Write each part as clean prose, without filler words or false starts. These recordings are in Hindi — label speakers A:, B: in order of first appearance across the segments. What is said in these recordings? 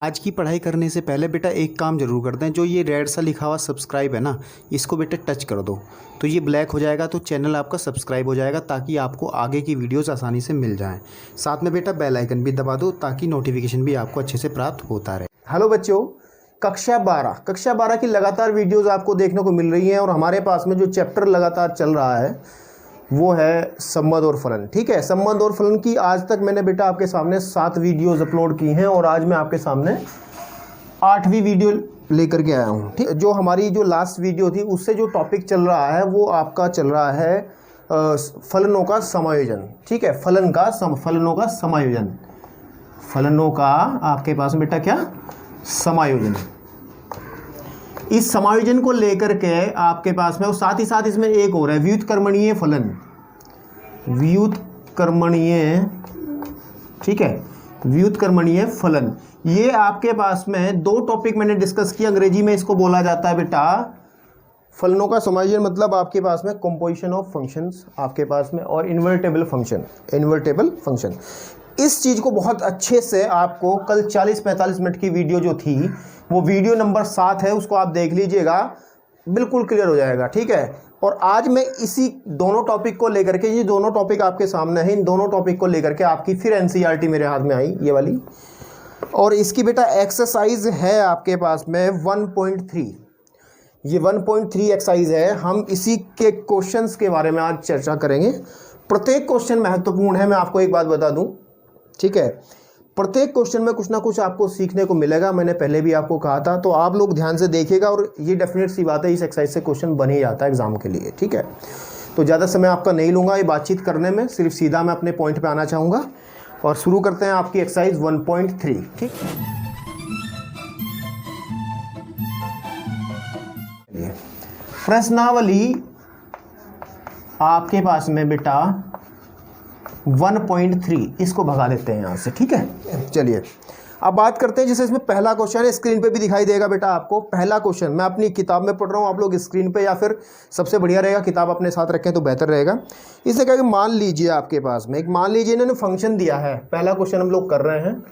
A: आज की पढ़ाई करने से पहले बेटा एक काम ज़रूर करते हैं। जो ये रेड सा लिखा हुआ सब्सक्राइब है ना, इसको बेटा टच कर दो तो ये ब्लैक हो जाएगा, तो चैनल आपका सब्सक्राइब हो जाएगा ताकि आपको आगे की वीडियोस आसानी से मिल जाएं। साथ में बेटा बेल आइकन भी दबा दो ताकि नोटिफिकेशन भी आपको अच्छे से प्राप्त होता रहे।
B: हेलो बच्चों, कक्षा 12 की लगातार वीडियोस आपको देखने को मिल रही हैं और हमारे पास में जो चैप्टर लगातार चल रहा है वो है संबंध और फलन। ठीक है, संबंध और फलन की आज तक मैंने बेटा आपके सामने 7 वीडियोस अपलोड की हैं और आज मैं आपके सामने 8वीं वीडियो लेकर के आया हूँ। ठीक, जो हमारी जो लास्ट वीडियो थी उससे जो टॉपिक चल रहा है वो आपका चल रहा है फलनों का समायोजन। ठीक है, फलनों का समायोजन, फलनों का आपके पास में बेटा क्या समायोजन। इस समायोजन को लेकर के आपके पास में और साथ ही साथ इसमें एक और है व्युत्क्रमणीय फलन, व्युत्क्रमणीय। ठीक है, व्युत्क्रमणीय फलन। ये आपके पास में 2 टॉपिक मैंने डिस्कस किया। अंग्रेजी में इसको बोला जाता है बेटा फलनों का समायोजन, मतलब आपके पास में कंपोजिशन ऑफ फंक्शंस आपके पास में, और इन्वर्टेबल फंक्शन। इस चीज़ को बहुत अच्छे से आपको कल 40-45 मिनट की वीडियो जो थी वो वीडियो नंबर 7 है, उसको आप देख लीजिएगा, बिल्कुल क्लियर हो जाएगा। ठीक है, और आज मैं इसी दोनों टॉपिक को लेकर के, ये दोनों टॉपिक आपके सामने हैं, इन दोनों टॉपिक को लेकर के आपकी फिर एनसीईआरटी मेरे हाथ में आई ये वाली, और इसकी बेटा एक्सरसाइज है आपके पास में 1.3। ये 1.3 एक्सरसाइज है। हम इसी के क्वेश्चंस के बारे में आज चर्चा करेंगे। प्रत्येक क्वेश्चन महत्वपूर्ण है, मैं आपको एक बात बता दूं। ठीक है, प्रत्येक क्वेश्चन में कुछ ना कुछ आपको सीखने को मिलेगा, मैंने पहले भी आपको कहा था, तो आप लोग ध्यान से देखिएगा। और ये डेफिनेट सी बात है, इस एक्सरसाइज से क्वेश्चन बन ही जाता है एग्जाम के लिए। ठीक है, तो ज़्यादा समय आपका नहीं लूँगा ये बातचीत करने में, सिर्फ सीधा मैं अपने पॉइंट पे आना चाहूँगा और शुरू करते हैं आपकी एक्सरसाइज 1.3। ठीक, प्रश्नावली आपके पास में बेटा 1.3, इसको भगा देते हैं यहाँ से। ठीक है, चलिए अब बात करते हैं। जैसे इसमें पहला क्वेश्चन है, स्क्रीन पे भी दिखाई देगा बेटा आपको। पहला क्वेश्चन मैं अपनी किताब में पढ़ रहा हूँ, आप लोग स्क्रीन पे, या फिर सबसे बढ़िया रहेगा किताब अपने साथ रखें तो बेहतर रहेगा। इससे क्या कि मान लीजिए आपके पास में मान लीजिए इन्होंने फंक्शन दिया है। पहला क्वेश्चन हम लोग कर रहे हैं।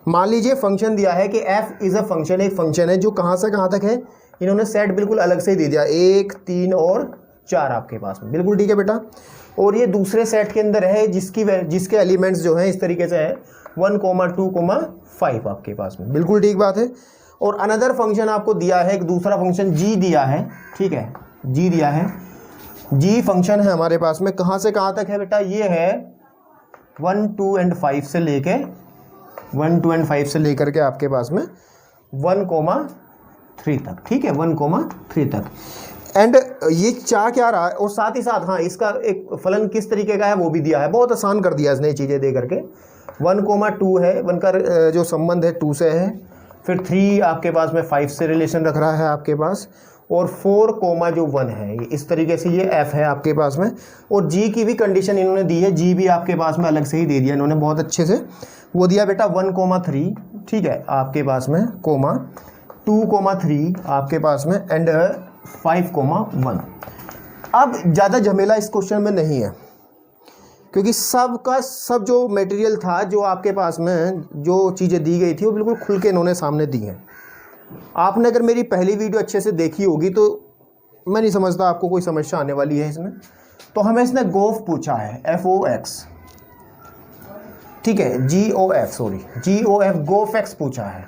B: मान लीजिए फंक्शन दिया है कि एफ इज़ अ फंक्शन, एक फंक्शन है जो कहाँ से कहाँ तक है, इन्होंने सेट बिल्कुल अलग से ही दे दिया, 1, 3 और 4 आपके पास में। बिल्कुल ठीक है बेटा, और ये दूसरे सेट के अंदर है जिसके एलिमेंट्स जो हैं इस तरीके से है 1, 2, 5 आपके पास में। बिल्कुल ठीक बात है। और अनदर फंक्शन आपको दिया है, एक दूसरा फंक्शन g दिया है। ठीक है, g दिया है, g फंक्शन है हमारे पास में, कहाँ से कहाँ तक है बेटा, ये है 1, 2 और 5 से लेके 1, 2 और 5 से लेकर के आपके पास में 1, 3 तक। ठीक है, 1, 3 तक। एंड ये चाह क्या रहा है, और साथ ही साथ हाँ इसका एक फलन किस तरीके का है वो भी दिया है। बहुत आसान कर दिया इसने चीज़ें दे करके। 1, 2 है, 1 का जो संबंध है 2 से है, फिर 3 आपके पास में 5 से रिलेशन रख रहा है आपके पास, और 4, जो 1 है, इस तरीके से ये f है आपके पास में। और g की भी कंडीशन इन्होंने दी है, g भी आपके पास में अलग से ही दे दिया इन्होंने, बहुत अच्छे से वो दिया बेटा 1, 3। ठीक है, आपके पास में 2, 3 आपके पास में, एंड 5, 1। अब ज़्यादा झमेला इस क्वेश्चन में नहीं है, क्योंकि सब जो मटेरियल था, जो आपके पास में जो चीज़ें दी गई थी वो बिल्कुल खुल के इन्होंने सामने दी हैं। आपने अगर मेरी पहली वीडियो अच्छे से देखी होगी तो मैं नहीं समझता आपको कोई समस्या आने वाली है इसमें। तो हमें इसने गोफ पूछा है, FOX। ठीक है, GOF, गोफ एक्स पूछा है।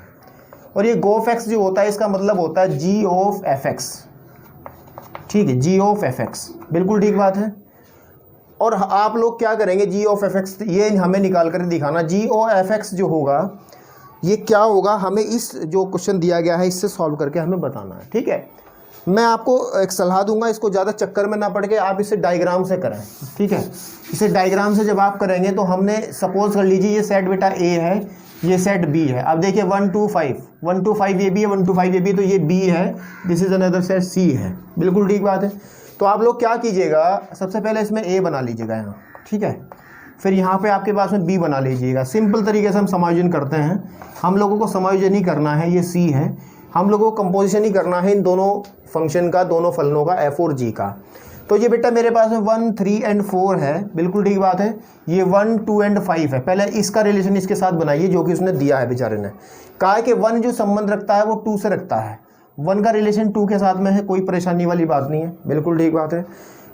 B: और ये गोफ एक्स जो होता है इसका मतलब होता है G ऑफ FX। ठीक है, G ऑफ FX, बिल्कुल ठीक बात है। और आप लोग क्या करेंगे, G ऑफ FX ये हमें निकाल कर दिखाना। G ऑफ FX जो होगा ये क्या होगा, हमें इस जो क्वेश्चन दिया गया है इससे सॉल्व करके हमें बताना है। ठीक है, मैं आपको एक सलाह दूंगा, इसको ज़्यादा चक्कर में ना पड़ के आप इसे डायग्राम से करें। ठीक है, इसे डायग्राम से जब आप करेंगे तो हमने सपोज कर लीजिए ये सेट बेटा A है, ये सेट B है। अब देखिए 1, 2, 5 ये भी है, 1, 2, 5 ये भी, तो ये B है, this is another set C है। बिल्कुल ठीक बात है। तो आप लोग क्या कीजिएगा, सबसे पहले इसमें A बना लीजिएगा यहाँ। ठीक है, फिर यहाँ पे आपके पास में B बना लीजिएगा। सिंपल तरीके से हम समायोजन करते हैं। हम लोगों को समायोजन ही करना है, ये C है, हम लोगों को कंपोजिशन ही करना है इन दोनों फंक्शन का, दोनों फलनों का, f और g का। तो ये बेटा मेरे पास में 1, 3 एंड 4 है, बिल्कुल ठीक बात है। ये 1, 2 एंड 5 है। पहले इसका रिलेशन इसके साथ बनाइए जो कि उसने दिया है बेचारे ने। कहा है कि 1 जो संबंध रखता है वो 2 से रखता है, 1 का रिलेशन 2 के साथ में है, कोई परेशानी वाली बात नहीं है, बिल्कुल ठीक बात है।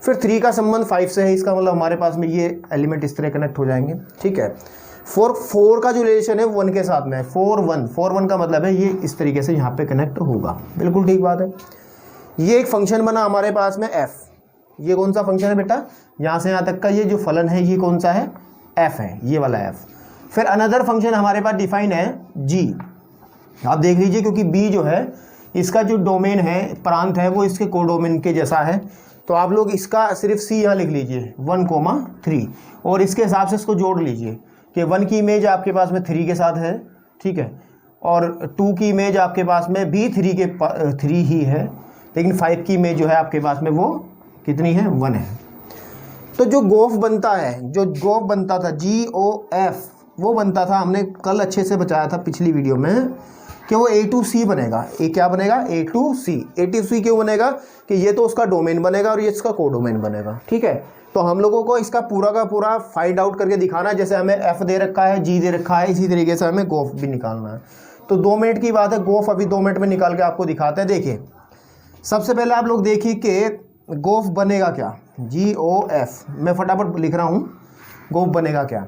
B: फिर 3 का संबंध 5 से है, इसका मतलब हमारे पास में ये एलिमेंट इस तरह कनेक्ट हो जाएंगे, ठीक है। 4 का जो रिलेशन है 1 के साथ में है, 4 1 का मतलब है ये इस तरीके से यहाँ पे कनेक्ट होगा, बिल्कुल ठीक बात है। ये एक फंक्शन बना हमारे पास में f, ये कौन सा फंक्शन है बेटा, यहाँ से यहाँ तक का ये जो फलन है ये कौन सा है, f है, ये वाला f। फिर अनदर फंक्शन हमारे पास डिफाइन है g, आप देख लीजिए क्योंकि b जो है इसका जो डोमेन है, प्रांत है, वो इसके कोडोमेन के जैसा है, तो आप लोग इसका सिर्फ c यहाँ लिख लीजिए 1,3 और इसके हिसाब से इसको जोड़ लीजिए कि 1 की इमेज आपके पास में 3 के साथ है, ठीक है, और 2 की इमेज आपके पास में भी 3 ही है, लेकिन 5 की इमेज जो है आपके पास में वो कितनी है, 1 है। तो जो गोफ बनता है, जो गोफ बनता था GOF, वो बनता था, हमने कल अच्छे से बताया था पिछली वीडियो में कि वो A to C बनेगा। ये क्या बनेगा, A to C क्यों बनेगा कि ये तो उसका डोमेन बनेगा और ये इसका कोडोमेन बनेगा, ठीक है। तो हम लोगों को इसका पूरा का पूरा फाइंड आउट करके दिखाना है, जैसे हमें F दे रखा है, G दे रखा है, इसी तरीके से हमें गोफ भी निकालना है। तो 2 मिनट की बात है, गोफ अभी 2 मिनट में निकाल के आपको दिखाते हैं। देखिए सबसे पहले आप लोग देखिए कि गोफ बनेगा क्या, GOF, मैं फटाफट लिख रहा हूँ, गोफ बनेगा क्या।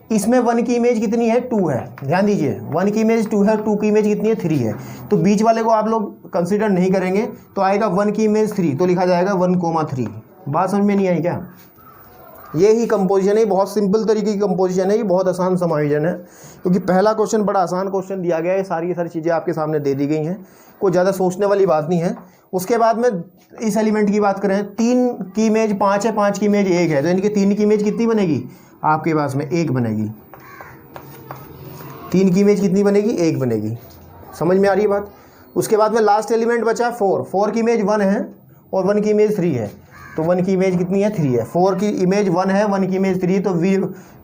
B: इसमें 1 की इमेज कितनी है, 2 है, ध्यान दीजिए 1 की इमेज 2 है, 2 की इमेज कितनी है, 3 है, तो बीच वाले को आप लोग कंसीडर नहीं करेंगे, तो आएगा 1 की इमेज 3, तो लिखा जाएगा 1,3। बात समझ में नहीं आई क्या, ये ही कंपोजिशन है, बहुत सिंपल तरीके की कंपोजिशन है, ये बहुत आसान समायोजन है, क्योंकि पहला क्वेश्चन बड़ा आसान क्वेश्चन दिया गया है, सारी की सारी चीज़ें आपके सामने दे दी गई हैं, कोई ज़्यादा सोचने वाली बात नहीं है। उसके बाद में इस एलिमेंट की बात करें, 3 की इमेज 5 है, 5 की इमेज 1 है, तो यानी कि 3 की इमेज कितनी बनेगी आपके पास में, 1 बनेगी। 3 की इमेज कितनी बनेगी, 1 बनेगी, समझ में आ रही है बात। उसके बाद में लास्ट एलिमेंट बचा 4 की इमेज 1 है और 1 की इमेज 3 है, तो 1 की इमेज कितनी है, 3 है। 4 की इमेज 1 है, 1 की इमेज 3, तो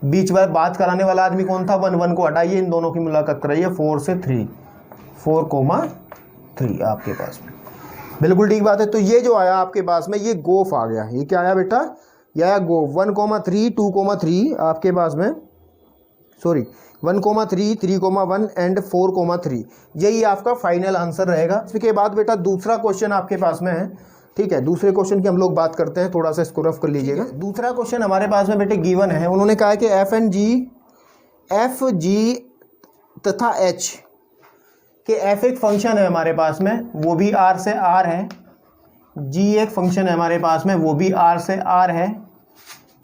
B: बीच वाला बात कराने वाला आदमी कौन था, 1 को हटाइए, इन दोनों की मुलाकात कराइए, 4 से 3, 4,3 आपके पास में, बिल्कुल ठीक बात है। तो ये जो आया आपके पास में, ये गोफ आ गया, ये क्या आया बेटा, यह आया गोफ। 1,3, 2,3 आपके पास में, सॉरी 1,3, 3,1 एंड 4,3, यही आपका फाइनल आंसर रहेगा। इसके बाद बेटा दूसरा क्वेश्चन आपके पास में है, ठीक है, दूसरे क्वेश्चन की हम लोग बात करते हैं, थोड़ा सा इसको रफ कर लीजिएगा। दूसरा क्वेश्चन हमारे पास में बेटे गिवन है, उन्होंने कहा है कि F, G तथा H कि F एक फंक्शन है हमारे पास में, वो भी R से R है, G एक फंक्शन है हमारे पास में, वो भी R से R है,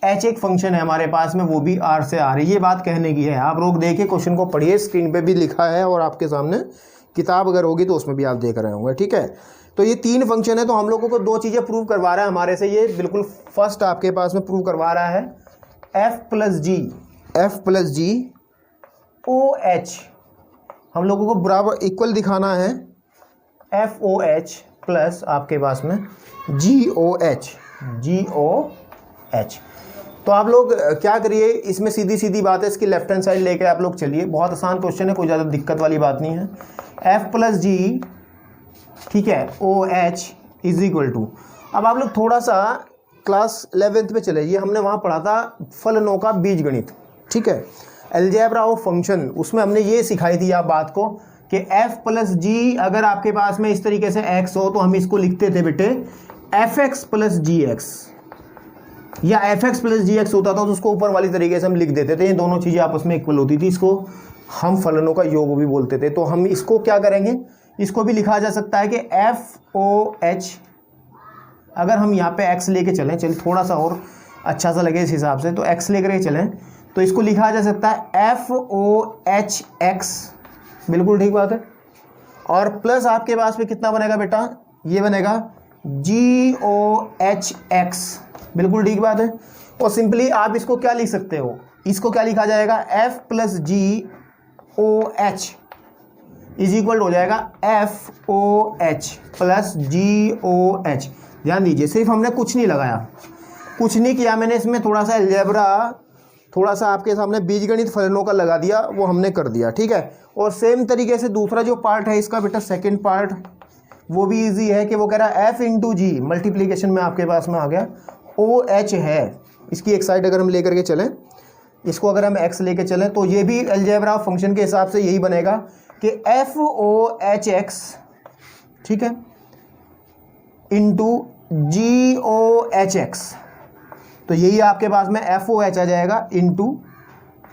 B: H एक फंक्शन है हमारे पास में, वो भी R से R है। ये बात कहने की है, आप लोग देखिए क्वेश्चन को पढ़िए, स्क्रीन पे भी लिखा है और आपके सामने किताब अगर होगी तो उसमें भी आप देख रहे होंगे, ठीक है। तो ये 3 फंक्शन है, तो हम लोगों को 2 चीज़ें प्रूव करवा रहा है हमारे से, ये बिल्कुल फर्स्ट आपके पास में प्रूव करवा रहा है F प्लस G OH, हम लोगों को बराबर इक्वल दिखाना है FOH प्लस आपके पास में GOH। तो आप लोग क्या करिए, इसमें सीधी सीधी बात है, इसकी लेफ्ट हैंड साइड लेके आप लोग चलिए, बहुत आसान क्वेश्चन है, कोई ज़्यादा दिक्कत वाली बात नहीं है। F प्लस G, ठीक है, OH इज इक्वल टू, अब आप लोग थोड़ा सा क्लास 11th में चले जाइए, हमने वहाँ पढ़ा था फलनों का बीजगणित, ठीक है, अलजेब्रा ऑफ फंक्शन, उसमें हमने ये सिखाई थी आप बात को कि F प्लस G अगर आपके पास में इस तरीके से x हो तो हम इसको लिखते थे बेटे fx प्लस gx, या fx प्लस gx होता था तो उसको ऊपर वाली तरीके से हम लिख देते थे, ये दोनों चीज़ें आपस में इक्वल होती थी, इसको हम फलनों का योग भी बोलते थे। तो हम इसको क्या करेंगे, इसको भी लिखा जा सकता है कि FOH, अगर हम यहाँ पे x लेके चलें, चलिए थोड़ा सा और अच्छा सा लगे इस हिसाब से, तो x लेकर के चलें तो इसको लिखा जा सकता है FOHX, बिल्कुल ठीक बात है, और प्लस आपके पास में कितना बनेगा बेटा, ये बनेगा GOHX, बिल्कुल ठीक बात है। और सिंपली आप इसको क्या लिख सकते हो, इसको क्या लिखा जाएगा, F plus GOH is equal हो जाएगा FOH प्लस GOH। ध्यान दीजिए, सिर्फ हमने कुछ नहीं लगाया, कुछ नहीं किया मैंने, इसमें थोड़ा सा अलजेब्रा, थोड़ा सा आपके सामने बीजगणित फलनों का लगा दिया, वो हमने कर दिया, ठीक है। और सेम तरीके से दूसरा जो पार्ट है इसका बेटा, सेकंड पार्ट वो भी इजी है कि वो कह रहा है एफ इंटू जी, मल्टीप्लीकेशन में आपके पास में आ गया, ओ एच है, इसकी एक साइड अगर हम लेकर के चलें, इसको अगर हम एक्स लेके चलें तो ये भी अलजेब्रा फंक्शन के हिसाब से यही बनेगा कि एफ ओ एच एक्स, ठीक है, इंटू जी ओ एच एक्स, तो यही आपके पास में एफ ओ एच आ जाएगा इंटू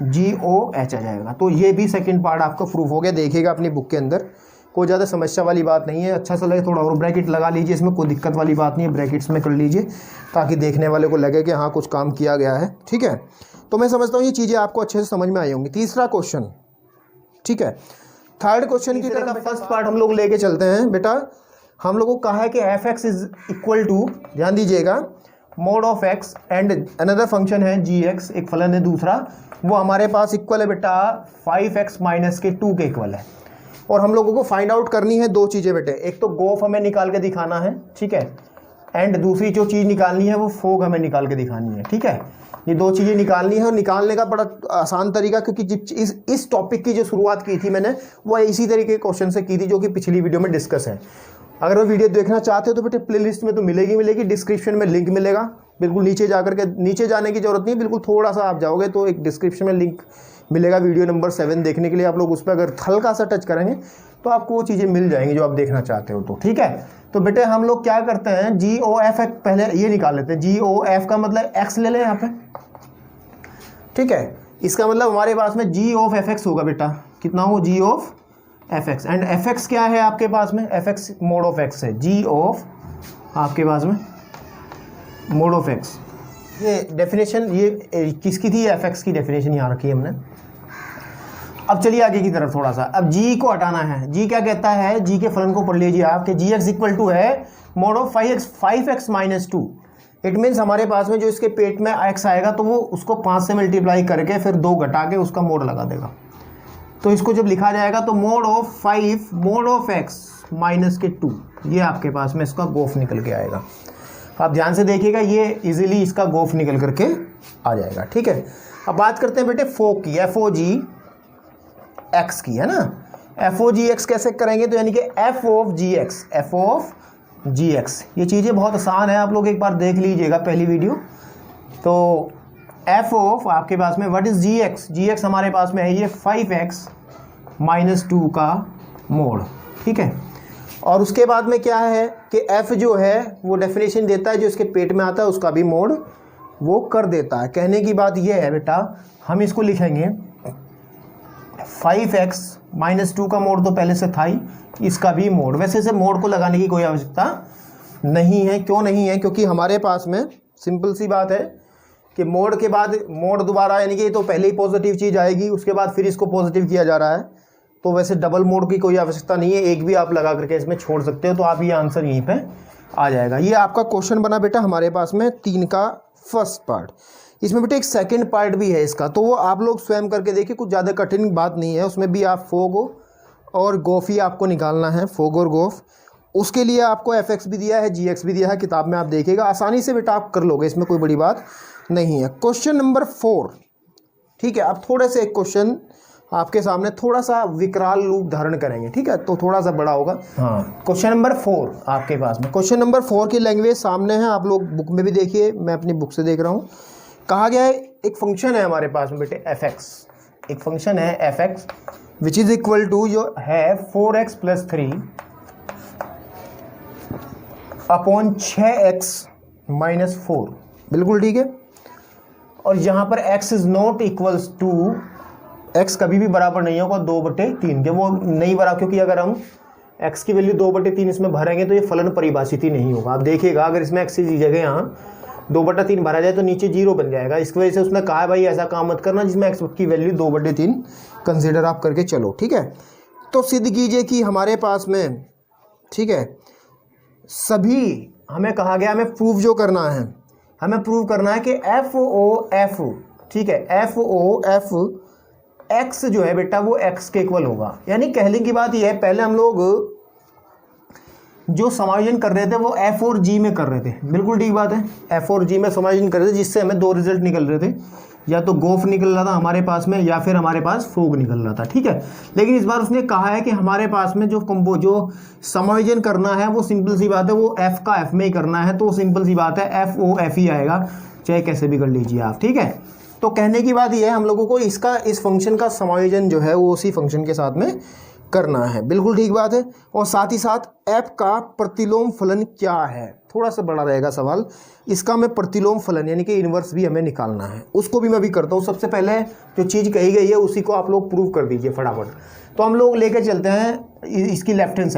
B: जी ओ एच आ जाएगा। तो ये भी सेकंड पार्ट आपका प्रूफ हो गया, देखिएगा अपनी बुक के अंदर, कोई ज़्यादा समस्या वाली बात नहीं है। अच्छा सा लगे थोड़ा और ब्रैकेट लगा लीजिए, इसमें कोई दिक्कत वाली बात नहीं है, ब्रैकेट्स में कर लीजिए ताकि देखने वाले को लगे कि हाँ कुछ काम किया गया है, ठीक है। तो मैं समझता हूँ ये चीज़ें आपको अच्छे से समझ में आई होंगी। तीसरा क्वेश्चन, ठीक है, थर्ड क्वेश्चन की तरफ फर्स्ट पार्ट हम लोग लेके चलते हैं। बेटा हम लोगों को कहा है कि F X is equal to, ध्यान दीजिएगा, mod of X and another function है जी एक्स, एक फलन है दूसरा, वो हमारे पास इक्वल है बेटा 5x माइनस के 2 के इक्वल है। और हम लोगों को फाइंड आउट करनी है दो चीज़ें बेटे, एक तो गोफ हमें निकाल के दिखाना है, ठीक है, एंड दूसरी जो चीज़ निकालनी है वो फोग हमें निकाल के दिखानी है, ठीक है। ये दो चीज़ें निकालनी है और निकालने का बड़ा आसान तरीका, क्योंकि इस टॉपिक की जो शुरुआत की थी मैंने वो इसी तरीके के क्वेश्चन से की थी जो कि पिछली वीडियो में डिस्कस है। अगर वो वीडियो देखना चाहते हो तो बेटे प्लेलिस्ट में तो मिलेगी, डिस्क्रिप्शन में लिंक मिलेगा, बिल्कुल नीचे जाकर के, नीचे जाने की जरूरत नहीं, बिल्कुल थोड़ा सा आप जाओगे तो एक डिस्क्रिप्शन में लिंक मिलेगा वीडियो नंबर 7 देखने के लिए। आप लोग उस पर अगर हल्का सा टच करेंगे तो आपको वो चीज़ें मिल जाएंगी जो आप देखना चाहते हो, तो ठीक है। तो बेटे हम लोग क्या करते हैं, जी ओ एफ एक्स पहले ये निकाल लेते हैं, जी ओ एफ का मतलब एक्स ले लें यहाँ पे, ठीक है। इसका मतलब हमारे पास में जी ऑफ एफ एक्स होगा बेटा, कितना हो, G of F X, and F X क्या है आपके पास में, F X mode of X है, जी ऑफ आपके पास में मोड ऑफ एक्स। ये डेफिनेशन ये किसकी थी, एफ एक्स की डेफिनेशन यहाँ रखी है हमने। अब चलिए आगे की तरफ थोड़ा सा, अब जी को हटाना है। जी क्या कहता है, जी के फलन को पढ़ लीजिए आप कि जी एक्स इक्वल टू है mode of 5x minus 2। It means हमारे पास में जो इसके पेट में एक्स आएगा तो वो उसको 5 से मल्टीप्लाई करके फिर 2 घटा के उसका मोड लगा देगा। तो इसको जब लिखा जाएगा तो mode of 5 mode of x minus के 2, ये आपके पास में इसका गोफ निकल के आएगा। आप ध्यान से देखिएगा, ये इजीली इसका गोफ निकल करके आ जाएगा, ठीक है। अब बात करते हैं बेटे फोक की, एफ ओ जी एक्स की, है ना। एफ ओ जी एक्स कैसे करेंगे, तो यानी कि F of G X, F of G X, ये चीज़ें बहुत आसान है, आप लोग एक बार देख लीजिएगा पहली वीडियो। तो एफ ऑफ आपके पास में what is G X, G X हमारे पास में है ये 5x माइनस 2 का मोड, ठीक है। और उसके बाद में क्या है कि f जो है वो डेफिनेशन देता है, जो इसके पेट में आता है उसका भी मोड वो कर देता है। कहने की बात ये है बेटा, हम इसको लिखेंगे 5x माइनस 2 का मोड तो पहले से था ही, इसका भी मोड। वैसे से मोड को लगाने की कोई आवश्यकता नहीं है, क्यों नहीं है, क्योंकि हमारे पास में सिंपल सी बात है कि मोड के बाद मोड दोबारा, यानी कि तो पहले ही पॉजिटिव चीज़ आएगी, उसके बाद फिर इसको पॉजिटिव किया जा रहा है, तो वैसे डबल मोड की कोई आवश्यकता नहीं है, एक भी आप लगा करके इसमें छोड़ सकते हो। तो आप ये आंसर यहीं पे आ जाएगा। ये आपका क्वेश्चन बना बेटा हमारे पास में 3 का फर्स्ट पार्ट। इसमें बेटा एक सेकंड पार्ट भी है इसका, तो वो आप लोग स्वयं करके देखिए, कुछ ज़्यादा कठिन बात नहीं है। उसमें भी आप फोग और गोफ ही आपको निकालना है, फोग और गोफ। उसके लिए आपको एफ एक्स भी दिया है, जी एक्स भी दिया है, किताब में आप देखिएगा, आसानी से बेटा आप कर लोगे, इसमें कोई बड़ी बात नहीं है। क्वेश्चन नंबर 4, ठीक है। अब थोड़े से एक क्वेश्चन आपके सामने थोड़ा सा विकराल रूप धारण करेंगे, ठीक है, तो थोड़ा सा बड़ा होगा। हाँ, क्वेश्चन नंबर 4 आपके पास में, क्वेश्चन नंबर 4 की लैंग्वेज सामने है, आप लोग बुक में भी देखिए, मैं अपनी बुक से देख रहा हूँ। कहा गया है एक फंक्शन है हमारे पास में बेटे एफ एक्स, एक फंक्शन है F X which is equal to जो है 4x plus 3 upon 6x minus 4, बिल्कुल ठीक है। और यहाँ पर x is not equals to, x कभी भी बराबर नहीं होगा 2/3 के, वो नहीं बराबर, क्योंकि अगर हम x की वैल्यू 2/3 इसमें भरेंगे तो ये फलन परिभाषित ही नहीं होगा। आप देखिएगा अगर इसमें x की जगह यहाँ 2/3 भरा जाए तो नीचे 0 बन जाएगा। इसकी वजह से उसने कहा है भाई ऐसा काम मत करना जिसमें x की वैल्यू 2/3 कंसिडर आप करके चलो, ठीक है। तो सिद्ध कीजिए कि हमारे पास में, ठीक है, सभी हमें कहा गया, हमें प्रूव जो करना है, हमें प्रूव करना है कि एफ ओ एफ, ठीक है, एफ ओ एफ एक्स जो है बेटा वो एक्स के इक्वल होगा। यानी कहने की बात यह है, पहले हम लोग जो समायोजन कर रहे थे वो एफ और जी में कर रहे थे, बिल्कुल ठीक बात है, एफ और जी में समायोजन कर रहे थे, जिससे हमें 2 रिजल्ट निकल रहे थे। या तो गोफ निकल रहा था हमारे पास में या फिर हमारे पास फोग निकल रहा था, ठीक है। लेकिन इस बार उसने कहा है कि हमारे पास में जो समायोजन करना है वो सिंपल सी बात है, वो एफ का एफ में ही करना है, तो सिंपल सी बात है एफ ओ एफ ही आएगा, चाहे कैसे भी कर लीजिए आप, ठीक है। तो कहने की बात यह है हम लोगों को इस फंक्शन का समायोजन जो है वो उसी फंक्शन के साथ में करना है, बिल्कुल ठीक बात है। और साथ ही साथ एफ का प्रतिलोम फलन क्या है, थोड़ा सा बड़ा रहेगा सवाल, इसका हमें प्रतिलोम फलन यानी कि इन्वर्स भी हमें निकालना है, उसको भी मैं भी करता हूँ। सबसे पहले जो चीज़ कही गई है उसी को आप लोग प्रूव कर दीजिए फटाफट। तो हम लोग लेकर चलते हैं इसकी लेफ्ट हैंड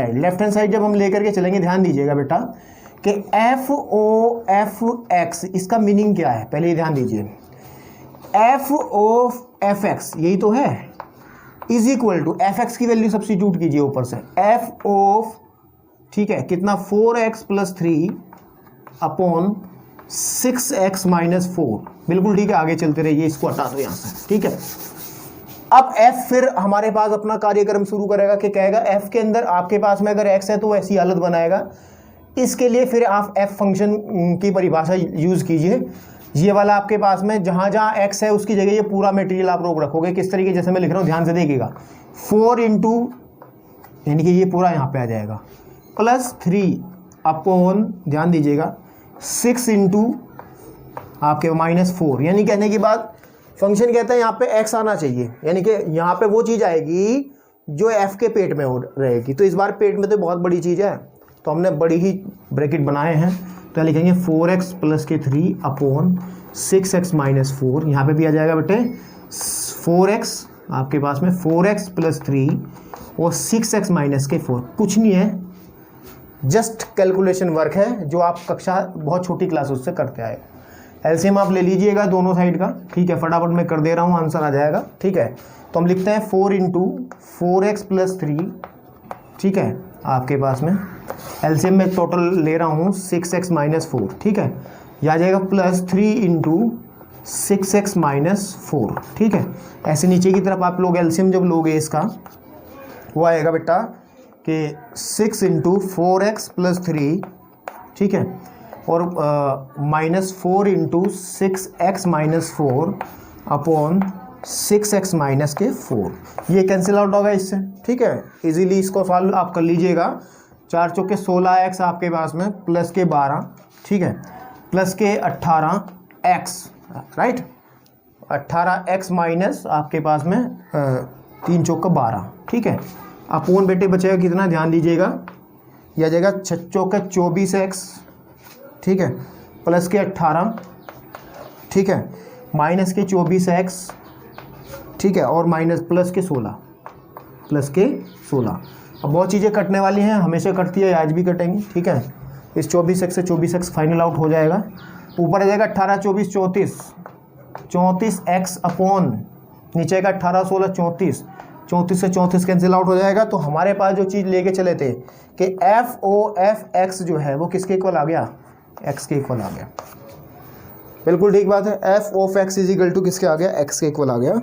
B: साइड जब हम लेकर के चलेंगे, ध्यान दीजिएगा बेटा कि एफ ओ एफ एक्स इसका मीनिंग क्या है, पहले ही ध्यान दीजिए। एफ ओ एफ एक्स यही तो है, is equal to F X की वैल्यू सब्स्टिट्यूट कीजिए ऊपर से, एफ ओ, ठीक है, कितना 4x + 3 अपॉन 6x - 4, बिल्कुल ठीक है। आगे चलते रहिए, इसको हटा दो यहाँ से, ठीक है। अब f फिर हमारे पास अपना कार्यक्रम शुरू करेगा कि कहेगा f के अंदर आपके पास में अगर x है तो ऐसी हालत बनाएगा। इसके लिए फिर आप f फंक्शन की परिभाषा यूज़ कीजिए। ये वाला आपके पास में जहाँ जहाँ x है उसकी जगह ये पूरा मटेरियल आप लोग रखोगे, किस तरीके, जैसे मैं लिख रहा हूँ ध्यान से देखिएगा, 4 इंटू यानी कि ये पूरा यहाँ पे आ जाएगा, +3 अपॉन, ध्यान दीजिएगा, 6 इंटू आपके -4, यानी कहने की बात फंक्शन कहता है यहाँ पे x आना चाहिए, यानी कि यहाँ पे वो चीज़ आएगी जो f के पेट में हो रहेगी। तो इस बार पेट में तो बहुत बड़ी चीज़ है, तो हमने बड़ी ही ब्रैकेट बनाए हैं, तो लिखेंगे 4x + 3 अपॉन 6x - 4, यहाँ पे भी आ जाएगा बेटे 4x, आपके पास में 4x + 3 और 6x - 4, कुछ नहीं है, जस्ट कैलकुलेशन वर्क है जो आप कक्षा बहुत छोटी क्लास उससे करते आए। एलसीएम आप ले लीजिएगा दोनों साइड का, ठीक है, फटाफट मैं कर दे रहा हूँ, आंसर आ जाएगा, ठीक है। तो हम लिखते हैं 4 इंटू 4x + 3, ठीक है, आपके पास में एलसीएम में टोटल ले रहा हूँ 6x - 4, ठीक है, यह आ जाएगा +3 इंटू 6x - 4, ठीक है। ऐसे नीचे की तरफ आप लोग एलसीएम जब लोगे इसका, वो आएगा बेटा कि 6 इंटू 4x + 3, ठीक है, और -4 इंटू 6x - 4 अपॉन 6x - 4, ये कैंसिल आउट होगा इससे, ठीक है। इजीली इसको सॉल्व आप कर लीजिएगा। 4 चौके 16x आपके पास में, प्लस के 12, ठीक है, प्लस के 18x, राइट, 18x माइनस आपके पास में 3 चौका 12, ठीक है। अपोन बेटे बचेगा कितना, ध्यान दीजिएगा, यह आ जाएगा 6 चौका 24x, ठीक है, प्लस के 18, ठीक है, माइनस के 24x, ठीक है, और माइनस प्लस के 16, प्लस के 16। अब बहुत चीज़ें कटने वाली हैं, हमेशा कटती है, आज भी कटेंगी, ठीक है। इस 24x से 24x फाइनल आउट हो जाएगा, ऊपर आ जाएगा 18 24 34, 34x अपॉन नीचे का 18 16 34, 34 से 34 कैंसिल आउट हो जाएगा। तो हमारे पास जो चीज़ लेके चले थे कि FOFX जो है वो किसके इक्वल आ गया, x के इक्वल आ गया, बिल्कुल ठीक बात है। FOFX = किसके आ गया, x के इक्वल आ गया।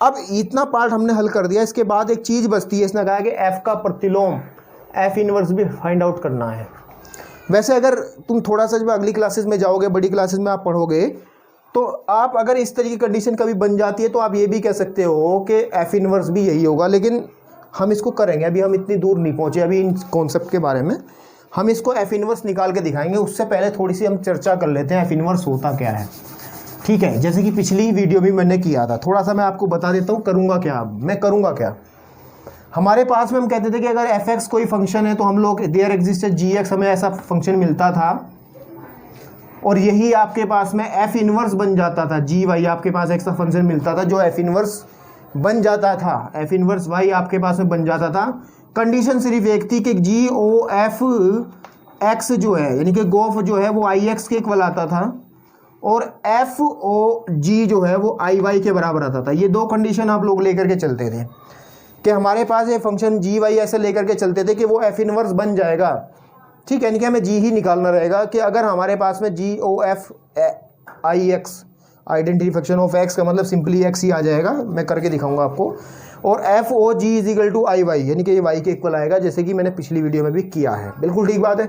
B: अब इतना पार्ट हमने हल कर दिया, इसके बाद एक चीज़ बचती है, इसने कहा कि f का प्रतिलोम f इनवर्स भी फाइंड आउट करना है। वैसे अगर तुम थोड़ा सा जब अगली क्लासेस में जाओगे, बड़ी क्लासेस में आप पढ़ोगे, तो आप अगर इस तरह की कंडीशन कभी बन जाती है तो आप ये भी कह सकते हो कि f इनवर्स भी यही होगा, लेकिन हम इसको करेंगे, अभी हम इतनी दूर नहीं पहुँचे अभी इन कॉन्सेप्ट के बारे में, हम इसको f इनवर्स निकाल के दिखाएंगे। उससे पहले थोड़ी सी हम चर्चा कर लेते हैं f इनवर्स होता क्या है, ठीक है। जैसे कि पिछली वीडियो भी मैंने किया था, थोड़ा सा मैं आपको बता देता हूँ करूँगा क्या, मैं करूँगा क्या। हमारे पास में हम कहते थे कि अगर fx कोई फंक्शन है तो हम लोग देयर एग्जिस्टेड gx, हमें ऐसा फंक्शन मिलता था और यही आपके पास में f इनवर्स बन जाता था, gy आपके पास ऐसा फंक्शन मिलता था जो f इनवर्स बन जाता था, f इनवर्स y आपके पास में बन जाता था। कंडीशन सिर्फ एक थी कि GOFX जो है यानी कि गोफ जो है वो IX के इक्वल आता था और FOG जो है वो IY के बराबर आता था। ये दो कंडीशन आप लोग लेकर के चलते थे कि हमारे पास ये फंक्शन gy ऐसे लेकर के चलते थे कि वो f इनवर्स बन जाएगा, ठीक है, यानी कि हमें g ही निकालना रहेगा कि अगर हमारे पास में GOFIX आइडेंटिफिकेशन ऑफ x का मतलब सिंपली x ही आ जाएगा, मैं करके दिखाऊंगा आपको, और FOG = IY यानी कि ये y के इक्वल आएगा, जैसे कि मैंने पिछली वीडियो में भी किया है, बिल्कुल ठीक बात है।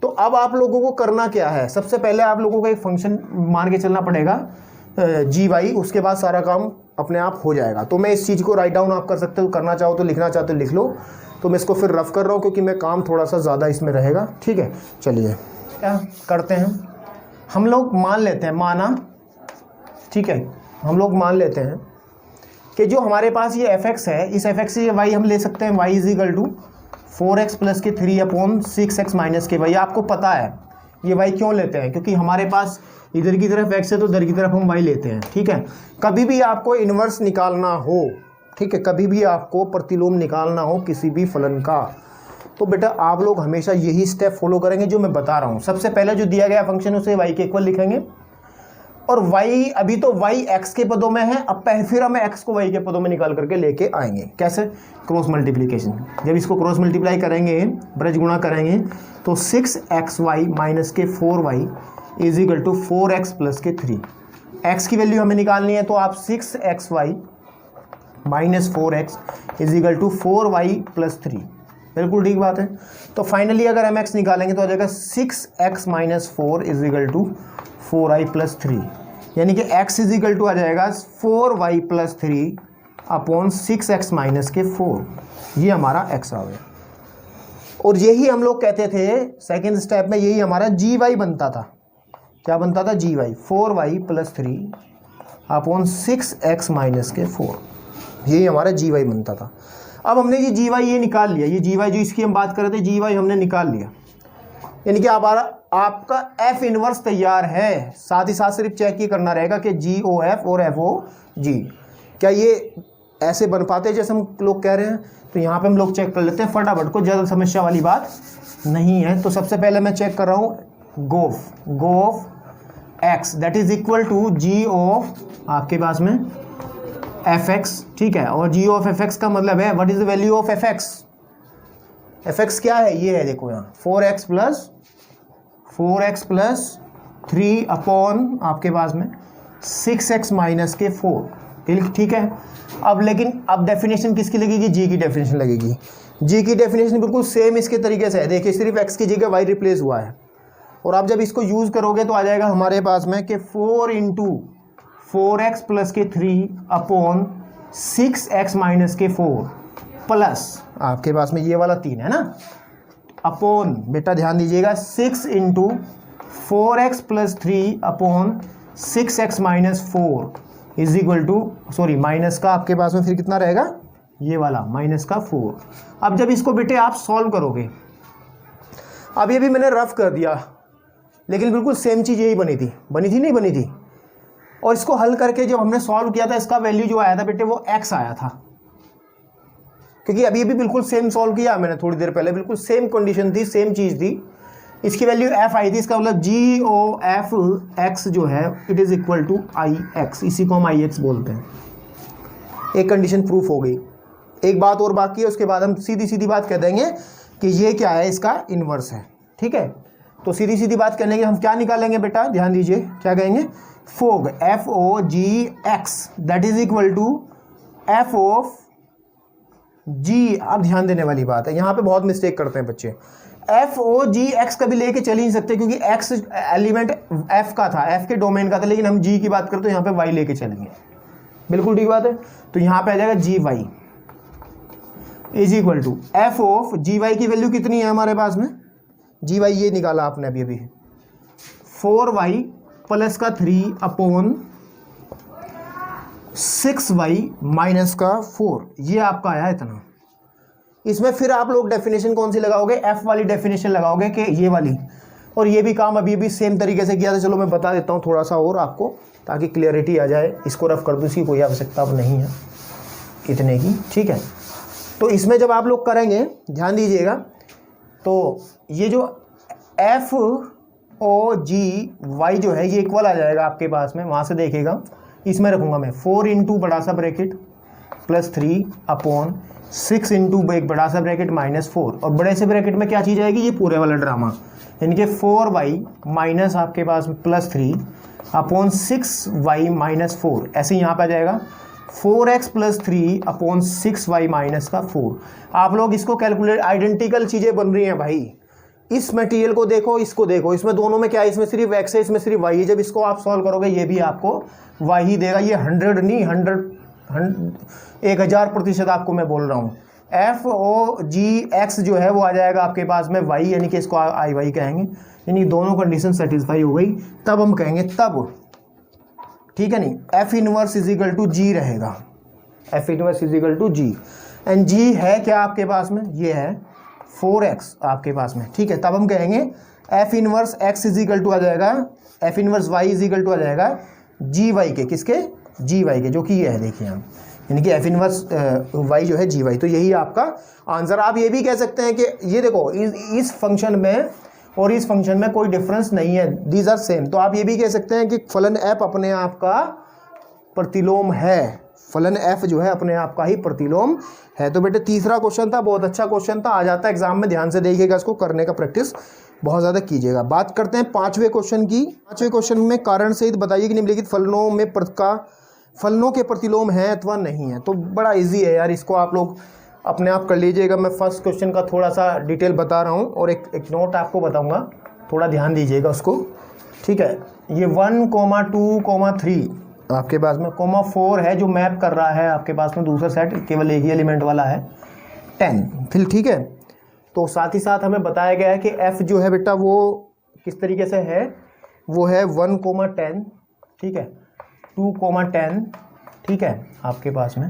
B: तो अब आप लोगों को करना क्या है, सबसे पहले आप लोगों को एक फंक्शन मान के चलना पड़ेगा जी वाई, उसके बाद सारा काम अपने आप हो जाएगा। तो मैं इस चीज़ को राइट डाउन आप कर सकते हो, करना चाहो तो, लिखना चाहो तो लिख लो। तो मैं इसको फिर रफ कर रहा हूँ क्योंकि मैं काम थोड़ा सा ज़्यादा इसमें रहेगा। ठीक है, चलिए क्या करते हैं, हम लोग मान लेते हैं, माना, ठीक है, हम लोग मान लेते हैं कि जो हमारे पास ये fx है, इस fx से ये y हम ले सकते हैं, y is equal to 4x plus के 3 अपॉन 6x माइनस के y। आपको पता है ये y क्यों लेते हैं, क्योंकि हमारे पास इधर की तरफ x है तो इधर की तरफ हम y लेते हैं। ठीक है, कभी भी आपको इन्वर्स निकालना हो, ठीक है, कभी भी आपको प्रतिलोम निकालना हो किसी भी फलन का, तो बेटा आप लोग हमेशा यही स्टेप फॉलो करेंगे जो मैं बता रहा हूँ। सबसे पहले जो दिया गया फंक्शन उसे y के इक्वल लिखेंगे, और y अभी तो y x के पदों में है, अब फिर हम x को y के पदों में निकाल करके लेके आएंगे। कैसे? Cross multiplication. जब इसको क्रॉस मल्टीप्लाई करेंगे, ब्रज गुणा करेंगे, तो 6xy माइनस के 4y is equal to 4x plus के 3। x की वैल्यू हमें निकालनी है, तो आप 6xy minus 4x is equal to 4y plus 3। बिल्कुल ठीक बात है। तो फाइनली अगर हम x निकालेंगे तो आ जाएगा 6x minus 4 is equal to 4i plus 3, यानी कि x इज इक्वल टू आ जाएगा 4y plus 3 upon 6x minus के 4। ये हमारा x आ गया। और यही हम लोग कहते थे सेकेंड स्टेप में, यही हमारा gy बनता था। क्या बनता था? gy 4y plus 3 upon 6x minus के 4। यही हमारा gy बनता था। अब हमने ये gy ये निकाल लिया, ये gy जो इसकी हम बात कर रहे थे gy हमने निकाल लिया, यानी कि आपका f इनवर्स तैयार है। साथ ही साथ सिर्फ चेक ये करना रहेगा कि GOF और FOG क्या ये ऐसे बन पाते हैं जैसे हम लोग कह रहे हैं। तो यहाँ पे हम लोग चेक कर लेते हैं फटाफट को, ज़्यादा समस्या वाली बात नहीं है। तो सबसे पहले मैं चेक कर रहा हूँ G of x that is equal to G of आपके पास में fx, ठीक है, और जी ऑफ fx का मतलब है what is the value of fx क्या है? ये है, देखो यहाँ 4x प्लस 3 अपॉन आपके पास में 6x माइनस के 4। ठीक है, अब लेकिन अब डेफिनेशन किसकी लगेगी? जी की डेफिनेशन लगेगी। जी की डेफिनेशन बिल्कुल सेम इसके तरीके से है। देखिए सिर्फ x की जगह y रिप्लेस हुआ है, और आप जब इसको यूज़ करोगे तो आ जाएगा हमारे पास में कि 4 इंटू 4x प्लस के 3 अपॉन 6x माइनस के 4 प्लस आपके पास में ये वाला 3 है ना, अपॉन बेटा ध्यान दीजिएगा 6 into 4x plus 3 upon 6x minus 4 is equal to, sorry minus का आपके पास में फिर कितना रहेगा? ये वाला माइनस का 4। अब जब इसको बेटे आप सॉल्व करोगे, अब ये भी मैंने रफ कर दिया, लेकिन बिल्कुल सेम चीज़ यही बनी थी नहीं बनी थी। और इसको हल करके जब हमने सॉल्व किया था, इसका वैल्यू जो आया था बेटे वो x आया था, क्योंकि अभी भी बिल्कुल सेम सॉल्व किया मैंने थोड़ी देर पहले, बिल्कुल सेम कंडीशन थी, सेम चीज़ थी। इसकी वैल्यू f आई थी, इसका मतलब GOF x जो है it is equal to IX, इसी को हम IX बोलते हैं। एक कंडीशन प्रूफ हो गई। एक बात और बाकी है, उसके बाद हम सीधी बात कह देंगे कि ये क्या है, इसका इन्वर्स है। ठीक है, तो सीधी बात करने के हम क्या निकालेंगे बेटा? ध्यान दीजिए, क्या कहेंगे? F o G FOGX that is equal to f of g। अब ध्यान देने वाली बात है, यहाँ पे बहुत मिस्टेक करते हैं बच्चे। FOGX कभी लेके चल ही नहीं सकते, क्योंकि x एलिमेंट f का था, f के डोमेन का था, लेकिन हम g की बात करते हैं, यहाँ पे y लेके चलेंगे। बिल्कुल ठीक बात है। तो यहाँ पे आ जाएगा GY is equal to f of GY की वैल्यू कितनी है हमारे पास में? GY ये निकाला आपने अभी 4y प्लस का 3 अपॉन 6y माइनस का 4, ये आपका आया इतना। इसमें फिर आप लोग डेफिनेशन कौन सी लगाओगे? f वाली डेफिनेशन लगाओगे कि ये वाली, और ये भी काम अभी भी सेम तरीके से किया था। चलो मैं बता देता हूँ थोड़ा सा और आपको, ताकि क्लियरिटी आ जाए। इसको रफ कर दूँ, इसकी कोई आवश्यकता अब नहीं है इतने की। ठीक है, तो इसमें जब आप लोग करेंगे ध्यान दीजिएगा, तो ये जो FOGY जो है ये इक्वल आ जाएगा आपके पास में, वहाँ से देखेगा, इसमें रखूँगा मैं 4 इंटू बड़ा सा ब्रैकेट प्लस 3 अपॉन 6 इंटू एक बड़ा सा ब्रैकेट माइनस 4, और बड़े से ब्रैकेट में क्या चीज़ आएगी? ये पूरे वाला ड्रामा, यानी कि 4y माइनस आपके पास प्लस 3 अपॉन 6y माइनस 4। ऐसे यहाँ पे आ जाएगा 4x plus 3 upon 6y minus का 4। आप लोग इसको कैलकुलेट, आइडेंटिकल चीज़ें बन रही हैं भाई, इस मटेरियल को देखो, इसको देखो, इसमें दोनों में क्या है, इसमें सिर्फ x है, इसमें सिर्फ y है। जब इसको आप सॉल्व करोगे ये भी आपको y ही देगा। ये 100 नहीं 1000% आपको मैं बोल रहा हूँ। FOGX जो है वो आ जाएगा आपके पास में y, यानी कि इसको IY कहेंगे, यानी दोनों कंडीशन सेटिस्फाई हो गई, तब हम कहेंगे तब, ठीक है नहीं, F inverse is equal to G रहेगा। F inverse is equal to G and G है क्या आपके पास में, ये है 4x आपके पास में, ठीक है। तब हम कहेंगे F inverse x is equal to आ जाएगा, F inverse y is equal to आ जाएगा GY के, किसके, GY के, जो कि ये है, देखिए हम, यानी कि F इनवर्स y जो है GY। तो यही आपका आंसर। आप ये भी कह सकते हैं कि ये देखो इस फंक्शन में और इस फंक्शन में कोई डिफरेंस नहीं है, दीज आर सेम। तो आप ये भी कह सकते हैं कि फलन f अपने आप का प्रतिलोम है, फलन f जो है अपने आप का ही प्रतिलोम है। तो बेटे तीसरा क्वेश्चन था, बहुत अच्छा क्वेश्चन था, आ जाता है एग्जाम में, ध्यान से देखिएगा, इसको करने का प्रैक्टिस बहुत ज़्यादा कीजिएगा। बात करते हैं पांचवें क्वेश्चन की। पांचवें क्वेश्चन में कारण सहित बताइए कि निम्नलिखित फलनों में फलनों के प्रतिलोम हैं अथवा नहीं है। तो बड़ा इजी है यार, इसको आप लोग अपने आप कर लीजिएगा। मैं फर्स्ट क्वेश्चन का थोड़ा सा डिटेल बता रहा हूँ और एक नोट आपको बताऊँगा, थोड़ा ध्यान दीजिएगा उसको, ठीक है। ये 1, 2, 3 आपके पास में, 4 है जो मैप कर रहा है आपके पास में दूसरा सेट, केवल एक ही एलिमेंट वाला है 10, फिर ठीक है। तो साथ ही साथ हमें बताया गया है कि f जो है बेटा वो किस तरीके से है, वो है 1, 10, ठीक है, 2, 10, ठीक है आपके पास में,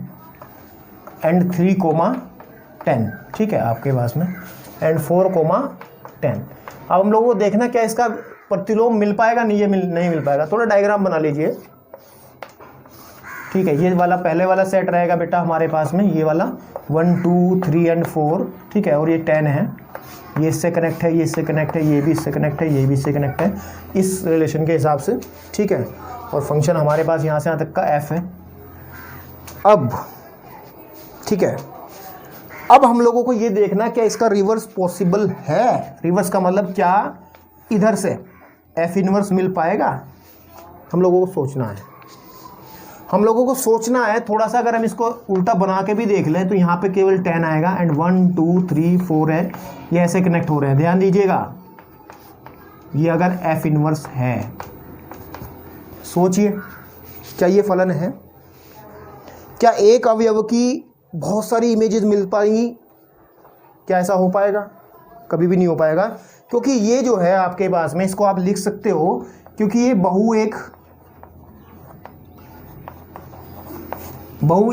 B: एंड 3, 10, ठीक है आपके पास में, एंड 4, 10। अब हम लोगों को देखना क्या इसका प्रतिलोम मिल पाएगा, नहीं, ये नहीं मिल पाएगा। थोड़ा डायग्राम बना लीजिए, ठीक है। ये वाला पहले वाला सेट रहेगा बेटा हमारे पास में, ये वाला 1, 2, 3 एंड 4, ठीक है, और ये 10 है, ये इससे कनेक्ट है, ये इससे कनेक्ट है, ये भी इससे कनेक्ट है, ये भी इससे कनेक्ट है, इस रिलेशन के हिसाब से, ठीक है। और फंक्शन हमारे पास यहाँ से यहाँ तक का f है। अब ठीक है, अब हम लोगों को ये देखना क्या इसका रिवर्स पॉसिबल है। रिवर्स का मतलब क्या, इधर से f इनवर्स मिल पाएगा, हम लोगों को सोचना है, हम लोगों को सोचना है थोड़ा सा। अगर हम इसको उल्टा बना के भी देख लें तो यहाँ पे केवल 10 आएगा, एंड 1, 2, 3, 4 है, ये ऐसे कनेक्ट हो रहे हैं, ध्यान दीजिएगा। ये अगर f इनवर्स है, सोचिए क्या ये फलन है, क्या एक अवयव की बहुत सारी इमेजेस मिल पाएंगी, क्या ऐसा हो पाएगा, कभी भी नहीं हो पाएगा। क्योंकि ये जो है आपके पास में, इसको आप लिख सकते हो, क्योंकि ये बहु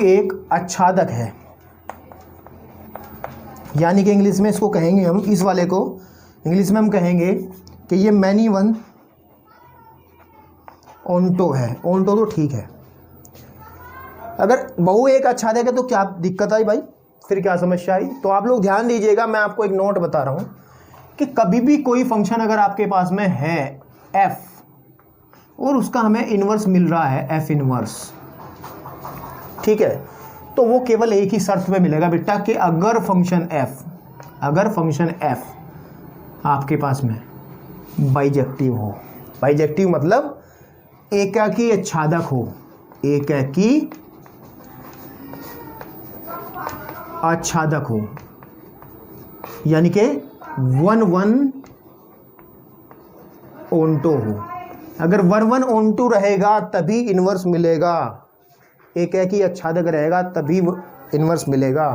B: एक आच्छादक है, यानी कि इंग्लिश में इसको कहेंगे हम, इस वाले को इंग्लिश में हम कहेंगे कि ये मैनी वन ओंटो है। ओंटो तो ठीक है, अगर बहु एक आच्छादक है तो क्या दिक्कत आई भाई, फिर क्या समस्या आई। तो आप लोग ध्यान दीजिएगा, मैं आपको एक नोट बता रहा हूं कि कभी भी कोई फंक्शन अगर आपके पास में है f और उसका हमें इन्वर्स मिल रहा है f इन्वर्स, ठीक है, तो वो केवल एक ही शर्त पे मिलेगा बेटा कि अगर फंक्शन f आपके पास में बाइजेक्टिव हो। बाइजेक्टिव मतलब एकाकी आच्छादक हो, एकाकी आच्छादक हो, यानी कि 1, 1 ओंटो हो। अगर 1, 1 ओंटो रहेगा तभी इन्वर्स मिलेगा, एकाकी आच्छादक रहेगा तभी इन्वर्स मिलेगा,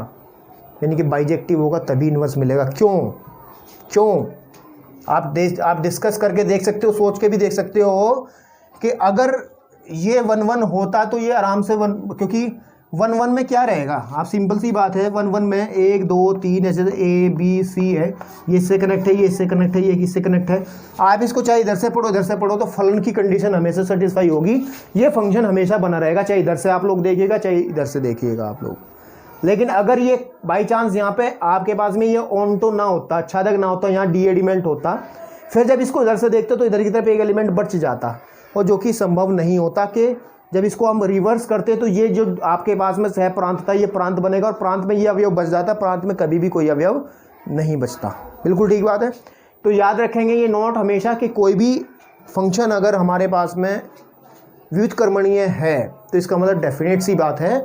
B: यानी कि बाइजेक्टिव होगा तभी इन्वर्स मिलेगा। क्यों आप डिस्कस करके देख सकते हो, सोच के भी देख सकते हो कि अगर ये 1, 1 होता तो ये आराम से क्योंकि 1, 1 में क्या रहेगा, आप सिंपल सी बात है, 1, 1 में 1, 2, 3 ऐसे A B C है, ये इससे कनेक्ट है, ये इससे कनेक्ट है, ये इससे कनेक्ट है। आप इसको चाहे इधर से पढ़ो इधर से पढ़ो तो फलन की कंडीशन हमेशा सेटिस्फाई होगी, ये फंक्शन हमेशा बना रहेगा, चाहे इधर से आप लोग देखिएगा चाहे इधर से देखिएगा आप लोग। लेकिन अगर ये बाई चांस यहाँ पे आपके पास में ये ओंटो ना होता, आच्छादक ना होता, यहाँ डी एलिमेंट होता, फिर जब इसको इधर से देखते तो इधर की तरफ एक एलिमेंट बच जाता, और जो कि संभव नहीं होता कि जब इसको हम रिवर्स करते तो ये जो आपके पास में सह प्रांत था ये प्रांत बनेगा और प्रांत में ये अवयव बच जाता, प्रांत में कभी भी कोई अवयव नहीं बचता। बिल्कुल ठीक बात है। तो याद रखेंगे ये नोट हमेशा कि कोई भी फंक्शन अगर हमारे पास में व्युत्क्रमणीय है तो इसका मतलब डेफिनेट सी बात है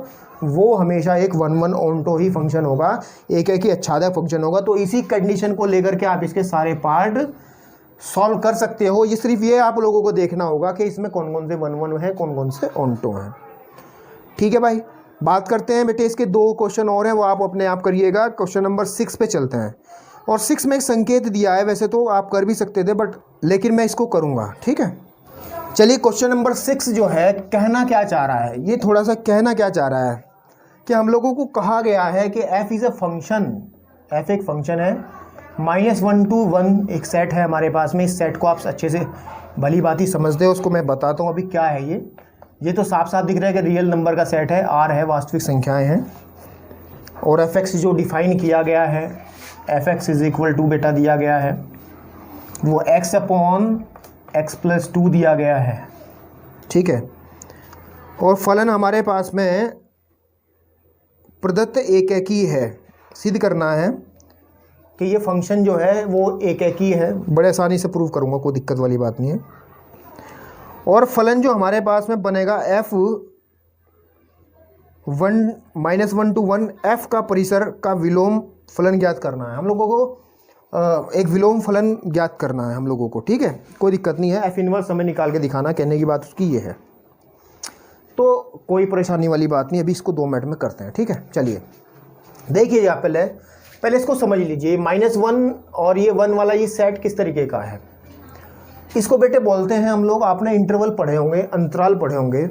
B: वो हमेशा एक 1-1 ऑन्टो ही फंक्शन होगा, एक ही अच्छादक फंक्शन होगा। तो इसी कंडीशन को लेकर के आप इसके सारे पार्ट सॉल्व कर सकते हो। ये सिर्फ ये आप लोगों को देखना होगा कि इसमें कौन कौन से 1-1 हैं, कौन कौन से ऑन्टो हैं। ठीक है भाई, बात करते हैं बेटे इसके 2 क्वेश्चन और हैं, वो आप अपने आप करिएगा। क्वेश्चन नंबर 6 पे चलते हैं। और 6 में एक संकेत दिया है, वैसे तो आप कर भी सकते थे बट लेकिन मैं इसको करूँगा। ठीक है, चलिए क्वेश्चन नंबर 6 जो है कहना क्या चाह रहा है, ये थोड़ा सा कहना क्या चाह रहा है कि हम लोगों को कहा गया है कि f is a function, f एक फंक्शन है, -1 to 1 एक सेट है हमारे पास में। इस सेट को आप अच्छे से भली बात समझते हो, उसको मैं बताता हूँ अभी क्या है। ये तो साफ साफ दिख रहा है कि रियल नंबर का सेट है, r है, वास्तविक संख्याएं हैं। और f(x) जो डिफाइन किया गया है, f(x) इज इक्वल टू बेटा दिया गया है वो x/(x+2) दिया गया है। ठीक है, और फलन हमारे पास में प्रदत्त एकैकी है। सिद्ध करना है कि ये फंक्शन जो है वो एकैकी है। बड़े आसानी से प्रूव करूँगा, कोई दिक्कत वाली बात नहीं है। और फलन जो हमारे पास में बनेगा f(1 to 1) f का परिसर का विलोम फलन ज्ञात करना है हम लोगों को। एक विलोम फलन ज्ञात करना है हम लोगों को। ठीक है, कोई दिक्कत नहीं है, f इनवर्स हमें निकाल के दिखाना, कहने की बात उसकी ये है। तो कोई परेशानी वाली बात नहीं, अभी इसको 2 मिनट में करते हैं। ठीक है, चलिए देखिए आप पहले इसको समझ लीजिए। -1 और ये 1 वाला ये सेट किस तरीके का है, इसको बेटे बोलते हैं हम लोग, आपने इंटरवल पढ़े होंगे, अंतराल पढ़े होंगे।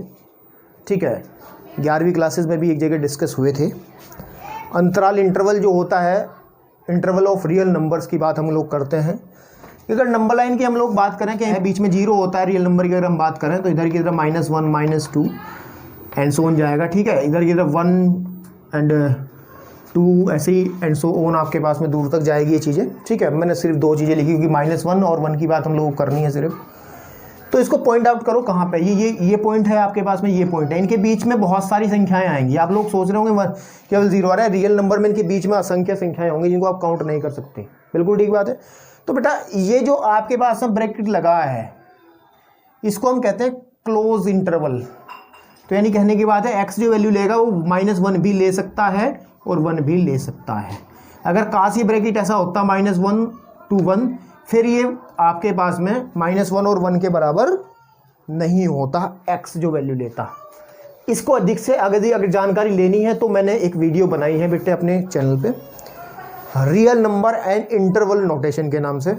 B: ठीक है, 11वीं क्लासेस में भी एक जगह डिस्कस हुए थे। अंतराल इंटरवल जो होता है, इंटरवल ऑफ रियल नंबर्स की बात हम लोग करते हैं। अगर नंबर लाइन की हम लोग बात करें कि बीच में 0 होता है रियल नंबर की, अगर हम बात करें तो इधर की तरफ -1 -2 एंड सो ऑन जाएगा। ठीक है, इधर की तरफ 1 एंड 2 ऐसे ही एंड सो ऑन आपके पास में दूर तक जाएगी ये चीज़ें। ठीक है, मैंने सिर्फ 2 चीज़ें लिखी क्योंकि -1 और 1 की बात हम लोग को करनी है सिर्फ। तो इसको पॉइंट आउट करो कहाँ पे, ये पॉइंट है आपके पास में, ये पॉइंट है। इनके बीच में बहुत सारी संख्याएं आएंगी। आप लोग सोच रहे होंगे केवल 0 आ रहा है, रियल नंबर में इनके बीच में असंख्य संख्याएं होंगी जिनको आप काउंट नहीं कर सकते। बिल्कुल ठीक बात है। तो बेटा ये जो आपके पास में ब्रैकेट लगा है इसको हम कहते हैं क्लोज इंटरवल। तो यानी कहने की बात है x जो वैल्यू लेगा वो -1 भी ले सकता है और 1 भी ले सकता है। अगर काश ये ब्रैकेट ऐसा होता -1 to 1, फिर ये आपके पास में -1 और 1 के बराबर नहीं होता, x जो वैल्यू लेता। इसको अधिक से अगर जानकारी लेनी है तो मैंने एक वीडियो बनाई है बेटे अपने चैनल पे, real number and interval notation के नाम से।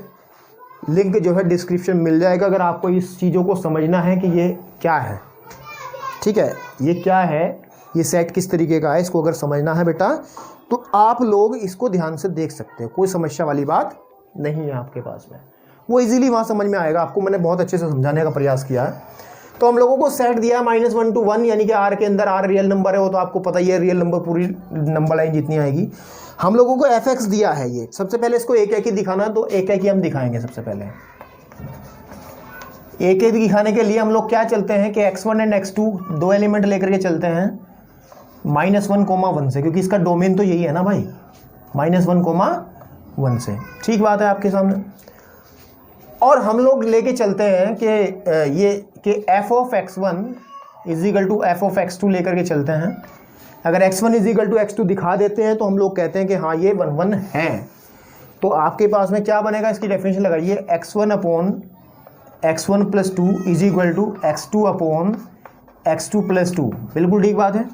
B: लिंक जो है डिस्क्रिप्शन मिल जाएगा अगर आपको इस चीज़ों को समझना है कि ये क्या है। ठीक है, ये क्या है, ये सेट किस तरीके का है, इसको अगर समझना है बेटा तो आप लोग इसको ध्यान से देख सकते हो। कोई समस्या वाली बात नहीं है आपके पास में, वो इजीली वहाँ समझ में आएगा आपको। मैंने बहुत अच्छे से समझाने का प्रयास किया है। तो हम लोगों को सेट दिया है -1 to 1, यानी कि r के अंदर r रियल नंबर है, वो तो आपको पता ही है, रियल नंबर पूरी नंबर लाइन जितनी आएगी। हम लोगों को f(x) दिया है। ये सबसे पहले इसको एक दिखाना है, तो एक हम दिखाएंगे। सबसे पहले एक दिखाने के लिए हम लोग क्या चलते हैं कि x1 एंड x2 2 एलिमेंट लेकर के चलते हैं -1, 1 से, क्योंकि इसका डोमेन तो यही है ना भाई, -1, 1 से। ठीक बात है आपके सामने। और हम लोग लेके चलते हैं कि ये कि f(x1) = f(x2) लेकर के चलते हैं। अगर x1 = x2 दिखा देते हैं तो हम लोग कहते हैं कि हाँ ये 1 है। तो आपके पास में क्या बनेगा, इसकी डेफिनेशन लगाइए, x1/x1 + 2 = x2/x2 + 2। बिल्कुल ठीक बात है।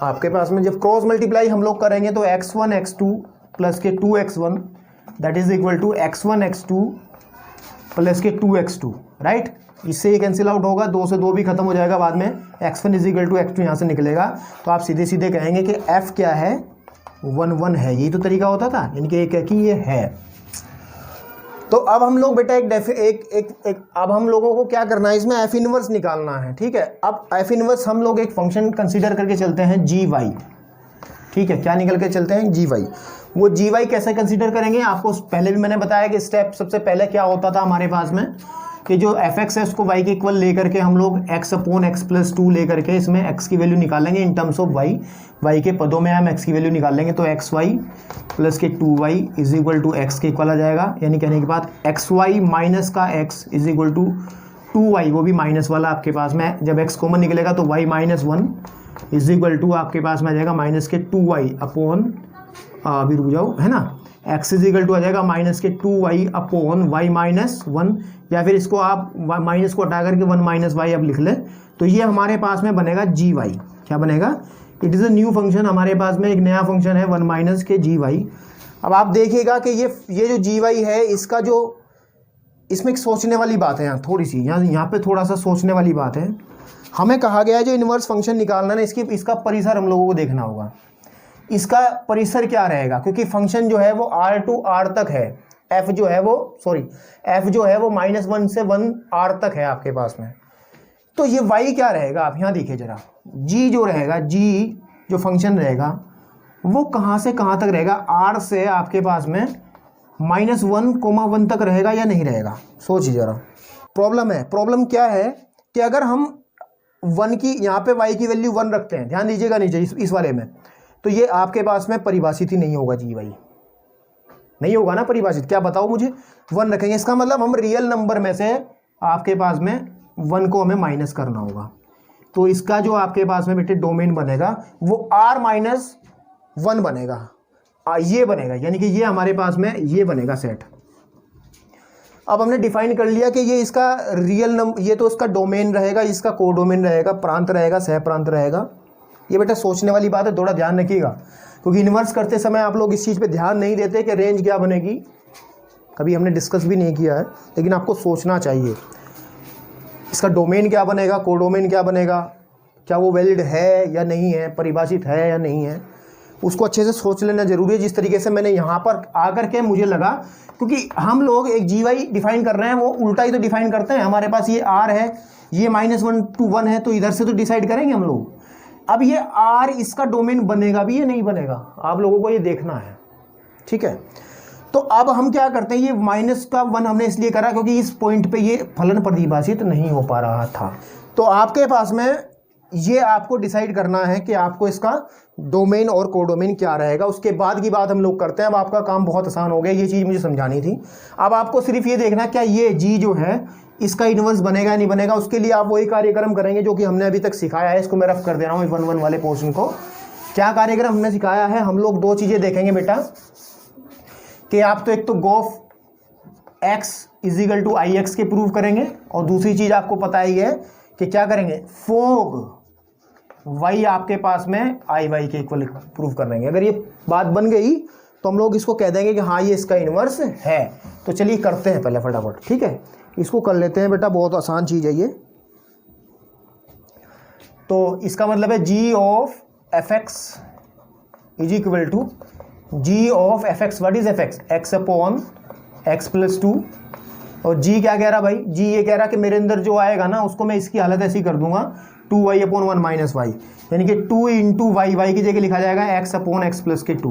B: आपके पास में जब क्रॉस मल्टीप्लाई हम लोग करेंगे तो x1 x2 प्लस के 2x1 that is equal to x1 x2 plus के 2x2, राइट। इससे ये कैंसिल आउट होगा, 2 से 2 भी खत्म हो जाएगा बाद में। x1 = x2 यहाँ से निकलेगा, तो आप सीधे सीधे कहेंगे कि f क्या है, 1 है। यही तो तरीका होता था, यानी कि एक है कि ये है। तो अब हम लोग बेटा अब हम लोगों को क्या करना है, इसमें f इनवर्स निकालना है। ठीक है, अब f इनवर्स हम लोग एक फंक्शन कंसीडर करके चलते हैं gy। ठीक है, क्या निकल के चलते हैं, gy। वो gy कैसे कंसीडर करेंगे, आपको पहले भी मैंने बताया कि स्टेप सबसे पहले क्या होता था हमारे पास में कि जो f(x) है उसको y के इक्वल लेकर के हम लोग x/(x+2) लेकर के इसमें x की वैल्यू निकालेंगे इन टर्म्स ऑफ y के पदों में हम x की वैल्यू निकालेंगे। तो xy प्लस के 2y = x के इक्वल आ जाएगा। यानी कहने के बाद xy माइनस का x = 2y, वो भी माइनस वाला आपके पास में। जब x कॉमन निकलेगा तो y -1 इज इक्वल टू आपके पास में आ जाएगा माइनस के 2y अपॉन, अभी रुक जाओ, है ना, x इज इक्वल टू आ जाएगा माइनस के 2y अपॉन y माइनस 1, या फिर इसको आप माइनस को हटा करके 1 माइनस वाई अब लिख लें, तो ये हमारे पास में बनेगा gy। क्या बनेगा? It is a new function, हमारे पास में एक नया फंक्शन है 1 माइनस के gy। अब आप देखिएगा कि ये जो gy है, इसका जो, इसमें एक सोचने वाली बात है यहाँ थोड़ी सी, यहाँ पे थोड़ा सा सोचने वाली बात है। हमें कहा गया है जो इन्वर्स फंक्शन निकालना है ना, इसका परिसर हम लोगों को देखना होगा। इसका परिसर क्या रहेगा, क्योंकि फंक्शन जो है वो r टू r तक है, f जो है वो -1 से 1 r तक है आपके पास में। तो ये y क्या रहेगा, आप यहाँ देखिए जरा, g जो रहेगा, g जो फंक्शन रहेगा वो कहाँ से कहाँ तक रहेगा, r से आपके पास में -1, 1 तक रहेगा या नहीं रहेगा, सोचिए जरा। प्रॉब्लम क्या है कि अगर हम 1 की, यहाँ पे y की वैल्यू 1 रखते हैं, ध्यान दीजिएगा नीचे इस वाले में, तो ये आपके पास में परिभाषित ही नहीं होगा, gy नहीं होगा ना परिभाषित। क्या बताओ मुझे, 1 रखेंगे, इसका मतलब हम रियल नंबर में से आपके पास में 1 को हमें माइनस करना होगा। तो इसका जो आपके पास में बेटे डोमेन बनेगा वो r-1 बनेगा, ये बनेगा, यानी कि ये हमारे पास में ये बनेगा सेट। अब हमने डिफाइन कर लिया कि ये इसका रियल नंबर, ये तो इसका डोमेन रहेगा, इसका कोडोमेन रहेगा, प्रांत रहेगा, सह प्रांत रहेगा। ये बेटा सोचने वाली बात है, थोड़ा ध्यान रखिएगा, क्योंकि इन्वर्स करते समय आप लोग इस चीज़ पे ध्यान नहीं देते कि रेंज क्या बनेगी, कभी हमने डिस्कस भी नहीं किया है, लेकिन आपको सोचना चाहिए इसका डोमेन क्या बनेगा, कोडोमेन क्या बनेगा, क्या वो वैलिड है या नहीं है, परिभाषित है या नहीं है, उसको अच्छे से सोच लेना जरूरी है। जिस तरीके से मैंने यहाँ पर आकर के मुझे लगा, क्योंकि हम लोग एक gy डिफाइन कर रहे हैं, वो उल्टा ही तो डिफाइन करते हैं। हमारे पास ये r है, ये -1 to 1 है, तो इधर से तो डिसाइड करेंगे हम लोग। अब ये r इसका डोमेन बनेगा भी या नहीं बनेगा, आप लोगों को ये देखना है, ठीक है। तो अब हम क्या करते हैं, ये -1 हमने इसलिए करा क्योंकि इस पॉइंट पे ये फलन परिभाषित नहीं हो पा रहा था। तो आपके पास में ये आपको डिसाइड करना है कि आपको इसका डोमेन और कोडोमेन क्या रहेगा, उसके बाद की बात हम लोग करते हैं। अब आपका काम बहुत आसान हो गया, ये चीज़ मुझे समझानी थी। अब आपको सिर्फ ये देखना क्या ये g जो है इसका इन्वर्स बनेगा या नहीं बनेगा। उसके लिए आप वही कार्यक्रम करेंगे जो कि हमने अभी तक सिखाया है। इसको मैं रफ कर दे रहा हूँ 1-1 वाले पोर्शन को। क्या कार्यक्रम हमने सिखाया है, हम लोग 2 चीज़ें देखेंगे बेटा, कि आप तो एक तो गोफ x इजिकल टू ix के प्रूव करेंगे, और दूसरी चीज़ आपको पता ही है कि क्या करेंगे, फोग y आपके पास में iy के इक्वल प्रूव कर देंगे। अगर ये बात बन गई तो हम लोग इसको कह देंगे कि हाँ ये इसका इन्वर्स है। तो चलिए करते हैं पहले फटाफट, ठीक है, इसको कर लेते हैं बेटा, बहुत आसान चीज़ है ये। तो इसका मतलब है g of fx is equal to g of fx। What is fx, x upon x plus 2। और g क्या कह रहा भाई, g ये कह रहा कि मेरे अंदर जो आएगा ना उसको मैं इसकी हालत ऐसी कर दूंगा 2y अपॉन 1 माइनस वाई, यानी कि 2 इंटू वाई, वाई की जगह लिखा जाएगा x अपॉन एक्स प्लस के 2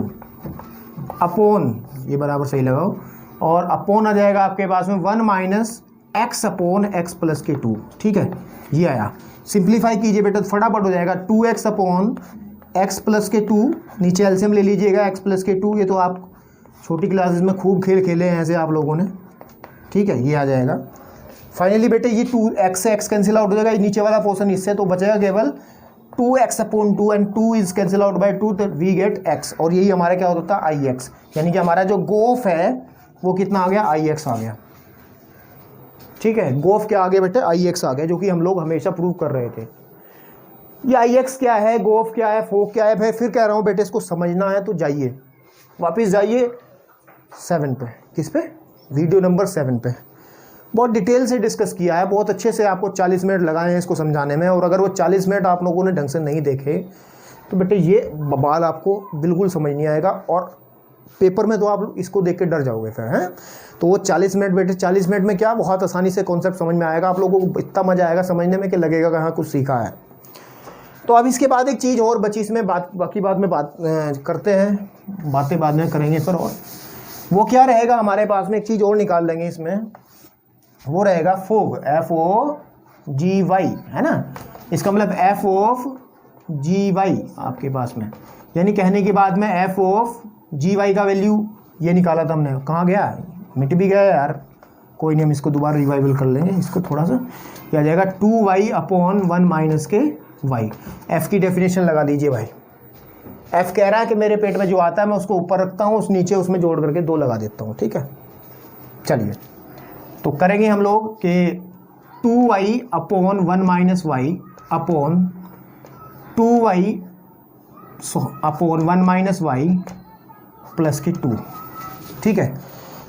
B: अपॉन, ये बराबर सही लगाओ, और अपॉन आ जाएगा आपके पास में 1 minus x upon x plus के 2। ठीक है, ये आया। सिंप्लीफाई कीजिए बेटा तो फटाफट हो जाएगा 2x अपॉन एक्स प्लस के 2, नीचे एलसीएम ले लीजिएगा x प्लस के 2। ये तो आप छोटी क्लासेस में खूब खेल खेले हैं ऐसे आप लोगों ने, ठीक है, ये आ जाएगा। फाइनली बेटे ये 2x से x कैंसिल आउट हो जाएगा, नीचे वाला पोर्शन इससे तो बचेगा केवल 2x upon 2 and 2 is cancel out by 2, तो वी गेट x, और यही हमारा क्या होता है ix, यानी कि हमारा जो गोफ है वो कितना आ गया, ix आ गया। ठीक है, गोफ क्या आ गया बेटे, ix आ गया, जो कि हम लोग हमेशा प्रूव कर रहे थे। ये ix क्या है, गोफ क्या है, फोक क्या है, भाई फिर कह रहा हूँ बेटे इसको समझना है तो जाइए वापस जाइए 7 पे, किस पे, वीडियो नंबर 7 पे। बहुत डिटेल से डिस्कस किया है, बहुत अच्छे से आपको 40 मिनट लगाए हैं इसको समझाने में, और अगर वो 40 मिनट आप लोगों ने ढंग से नहीं देखे तो बेटे ये बवाल आपको बिल्कुल समझ नहीं आएगा, और पेपर में तो आप इसको देख के डर जाओगे फिर, हैं। तो वो 40 मिनट बेटे, 40 मिनट में क्या बहुत आसानी से कॉन्सेप्ट समझ में आएगा, आप लोगों को इतना मज़ा आएगा समझने में कि लगेगा कि हाँ कुछ सीखा है। तो अब इसके बाद एक चीज़ और बची, इसमें बाकी बात में बात करते हैं, बातें बाद में करेंगे पर, और वो क्या रहेगा हमारे पास में, एक चीज़ और निकाल लेंगे इसमें, वो रहेगा फोग, FOGY, है ना। इसका मतलब f ऑफ GY आपके पास में, यानी कहने के बाद में f ऑफ GY का वैल्यू ये निकाला था हमने, कहाँ गया, मिट भी गया यार, कोई नहीं, हम इसको दोबारा रिवाइवल कर लेंगे, इसको थोड़ा सा, क्या आ जाएगा 2y अपॉन 1 माइनस के वाई। एफ़ की डेफिनेशन लगा दीजिए भाई। एफ़ कह रहा है कि मेरे पेट में जो आता है मैं उसको ऊपर रखता हूँ, उस नीचे उसमें जोड़ करके 2 लगा देता हूँ, ठीक है। चलिए तो करेंगे हम लोग कि 2y upon 1 minus Y upon 2y upon 1 minus Y plus की 2, ठीक है।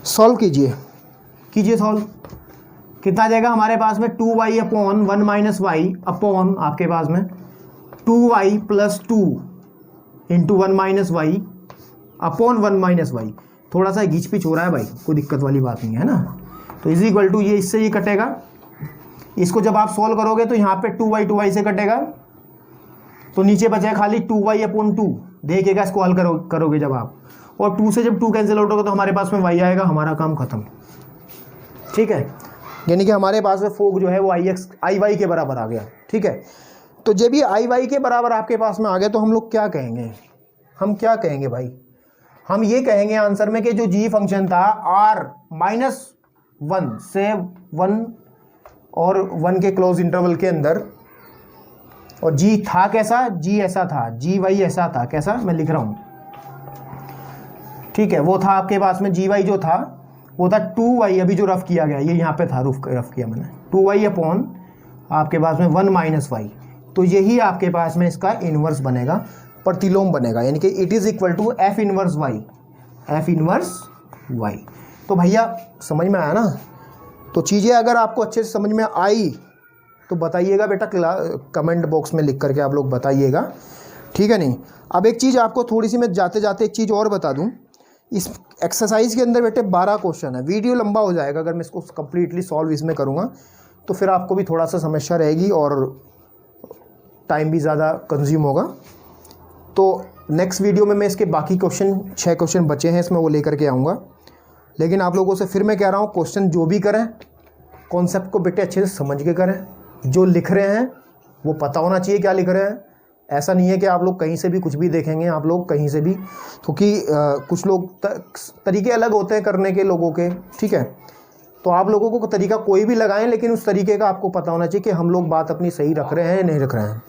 B: सॉल्व कीजिए सॉल्व। कितना आ जाएगा हमारे पास में 2y upon 1 minus Y upon आपके पास में 2y plus 2 into 1 minus Y upon 1 minus Y. थोड़ा सा घिच पिच हो रहा है भाई, कोई दिक्कत वाली बात नहीं है ना। तो इज इक्वल टू ये इससे ये कटेगा, इसको जब आप सॉल्व करोगे तो यहाँ पे 2y से कटेगा, तो नीचे बचेगा खाली 2y अपॉन 2। देखिएगा इसको हल करोगे जब आप, और 2 से जब 2 कैंसिल आउट होगा तो हमारे पास में y आएगा, हमारा काम खत्म, ठीक है। यानी कि हमारे पास में फोक जो है वो आई वाई के बराबर आ गया, ठीक है। तो जब ये आई वाई के बराबर आपके पास में आ गया तो हम लोग क्या कहेंगे, हम क्या कहेंगे भाई, हम ये कहेंगे आंसर में कि जो जी फंक्शन था r-1 से 1 और 1 के क्लोज इंटरवल के अंदर, और जी था कैसा, जी ऐसा था, जी वाई ऐसा था, कैसा मैं लिख रहा हूँ, ठीक है। वो था आपके पास में जी वाई जो था वो था 2y, अभी जो रफ किया गया ये यहाँ पे था, रफ किया मैंने, 2y अपॉन आपके पास में 1 माइनस वाई। तो यही आपके पास में इसका इन्वर्स बनेगा, प्रतिलोम बनेगा, यानी कि it is equal to F inverse Y, F inverse Y. तो भैया समझ में आया ना। तो चीज़ें अगर आपको अच्छे से समझ में आई तो बताइएगा बेटा, कमेंट बॉक्स में लिख करके आप लोग बताइएगा, ठीक है। नहीं, अब एक चीज़ आपको थोड़ी सी मैं जाते जाते एक चीज़ और बता दूं, इस एक्सरसाइज के अंदर बेटे 12 क्वेश्चन है। वीडियो लंबा हो जाएगा अगर मैं इसको कम्प्लीटली सॉल्व इसमें करूँगा, तो फिर आपको भी थोड़ा सा समस्या रहेगी और टाइम भी ज़्यादा कंज्यूम होगा। तो नेक्स्ट वीडियो में मैं इसके बाकी क्वेश्चन 6 क्वेश्चन बचे हैं इसमें वो लेकर के आऊँगा। लेकिन आप लोगों से फिर मैं कह रहा हूँ, क्वेश्चन जो भी करें कॉन्सेप्ट को बेटे अच्छे से समझ के करें, जो लिख रहे हैं वो पता होना चाहिए क्या लिख रहे हैं। ऐसा नहीं है कि आप लोग कहीं से भी कुछ भी देखेंगे, आप लोग कहीं से भी, क्योंकि कुछ लोग तरीके अलग होते हैं करने के लोगों के, ठीक है। तो आप लोगों को तरीका कोई भी लगाएं, लेकिन उस तरीके का आपको पता होना चाहिए कि हम लोग बात अपनी सही रख रहे हैं या नहीं रख रहे हैं।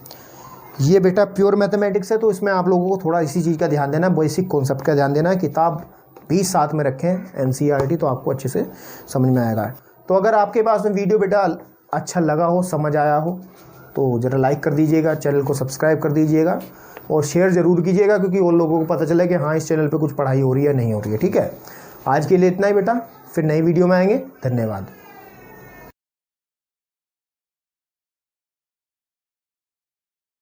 B: ये बेटा प्योर मैथमेटिक्स है, तो इसमें आप लोगों को थोड़ा इसी चीज़ का ध्यान देना है, बेसिक कॉन्सेप्ट का ध्यान देना है। किताब भी साथ में रखें NCERT, तो आपको अच्छे से समझ में आएगा। तो अगर आपके पास में वीडियो बेटा अच्छा लगा हो, समझ आया हो, तो ज़रा लाइक कर दीजिएगा, चैनल को सब्सक्राइब कर दीजिएगा और शेयर ज़रूर कीजिएगा, क्योंकि उन लोगों को पता चले कि हाँ इस चैनल पे कुछ पढ़ाई हो रही है नहीं हो रही है, ठीक है। आज के लिए इतना ही बेटा, फिर नई वीडियो में आएंगे। धन्यवाद।